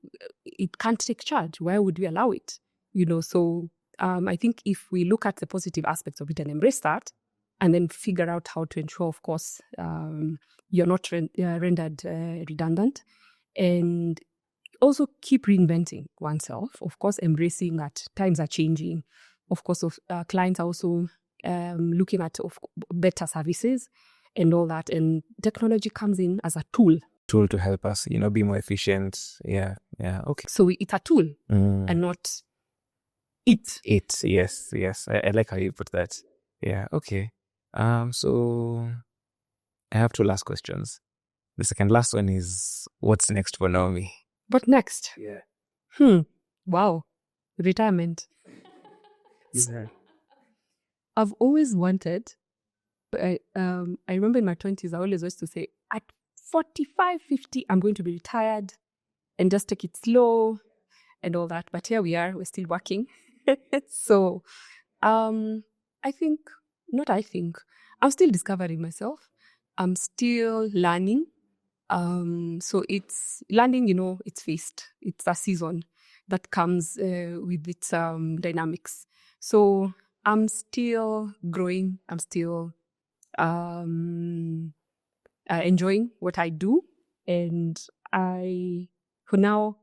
it can't take charge. Why would we allow it? So I think if we look at the positive aspects of it and embrace that, and then figure out how to ensure, of course, you're not rendered redundant, and also keep reinventing oneself, of course, embracing that times are changing. Of course, clients are also looking at better services and all that. And technology comes in as a tool to help us, be more efficient. Yeah. Okay. So it's a tool and not it. Yes. I like how you put that. Yeah. Okay. So I have two last questions. The second last one is, what's next for Naomi? What next? Yeah. Wow. Retirement. Yeah. I've always wanted, I remember in my 20s, I always used to say, at 45, 50, I'm going to be retired and just take it slow and all that. But here we are, we're still working. So I'm still discovering myself. I'm still learning. So it's learning, it's phased. It's a season that comes with its dynamics. So I'm still growing. I'm still enjoying what I do. And for now,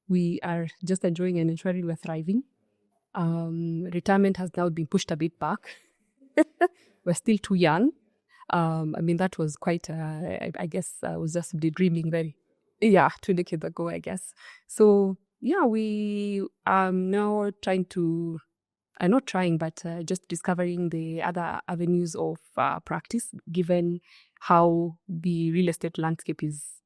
we are just enjoying and ensuring we're thriving. Retirement has now been pushed a bit back. We're still too young. That was quite, I guess I was just daydreaming 2 decades ago, I guess. So, we are now just discovering the other avenues of practice, given how the real estate landscape is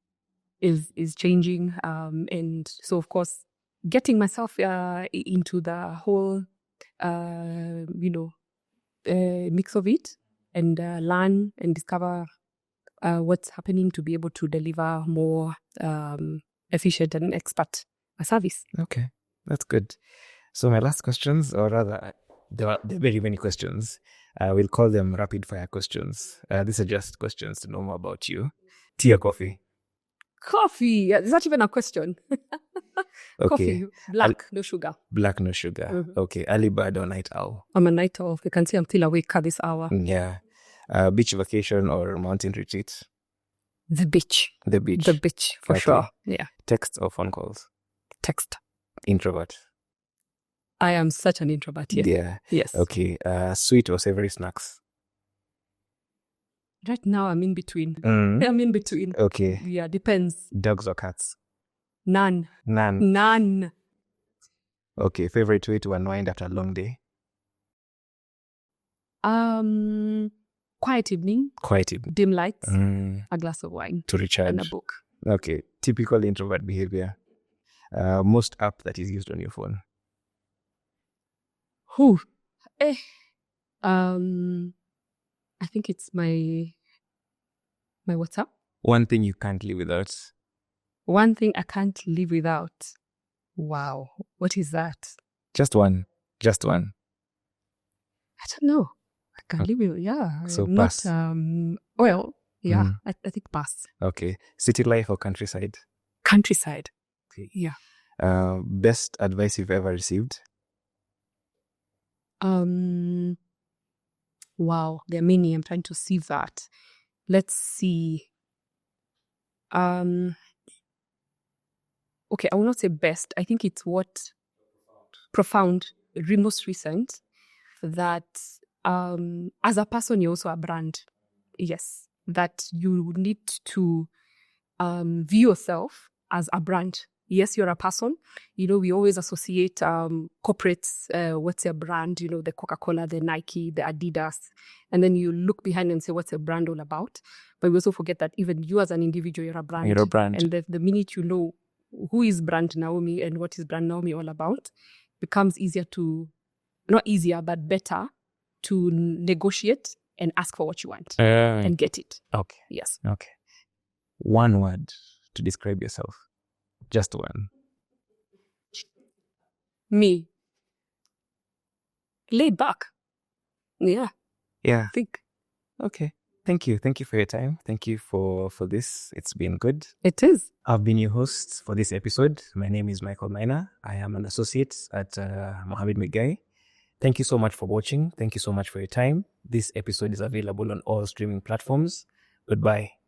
changing. And so, of course, getting myself into the whole, mix of it and learn and discover what's happening to be able to deliver more efficient and expert service. Okay, that's good. So my last questions, or rather, there are very many questions. We'll call them rapid fire questions. These are just questions to know more about you. Tea or coffee? Coffee. Is that even a question? Okay. Coffee. Black, no sugar. Black, no sugar. Mm-hmm. Okay. Early bird or night owl? I'm a night owl. You can see I'm still awake at this hour. Yeah. Beach vacation or mountain retreat? The beach. The beach. The beach, for sure. Yeah. Text or phone calls? Text. Introvert? I am such an introvert. Yeah. Yes. Okay. Sweet or savory snacks? Right now, I'm in between. I'm in between. Okay. Yeah, depends. Dogs or cats? None. Okay. Favorite way to unwind after a long day? Quiet evening. Dim lights. A glass of wine. To recharge. And a book. Okay. Typical introvert behavior. Most app that is used on your phone? I think it's my WhatsApp. One thing you can't live without? One thing I can't live without. Wow. What is that? Just one. I don't know. I can't live without. Yeah. So pass. I think pass. Okay. City life or countryside? Countryside. Okay. Yeah. Best advice you've ever received? Wow, there are many. I'm trying to see that. Let's see. Okay, I will not say best. I think it's what profound, most recent, that as a person, you're also a brand. Yes, that you need to view yourself as a brand. Yes, you're a person. We always associate corporates, what's your brand? The Coca-Cola, the Nike, the Adidas. And then you look behind and say, what's your brand all about? But we also forget that even you as an individual, you're a brand. You're a brand. And the minute you know who is brand Naomi and what is brand Naomi all about, becomes better to negotiate and ask for what you want and get it. Okay. Yes. Okay. One word to describe yourself. Just one. Me. Laid back. Yeah. Yeah. Think. Okay. Thank you. Thank you for your time. Thank you for this. It's been good. It is. I've been your host for this episode. My name is Michael Miner. I am an associate at Mohammed Mugai. Thank you so much for watching. Thank you so much for your time. This episode is available on all streaming platforms. Goodbye.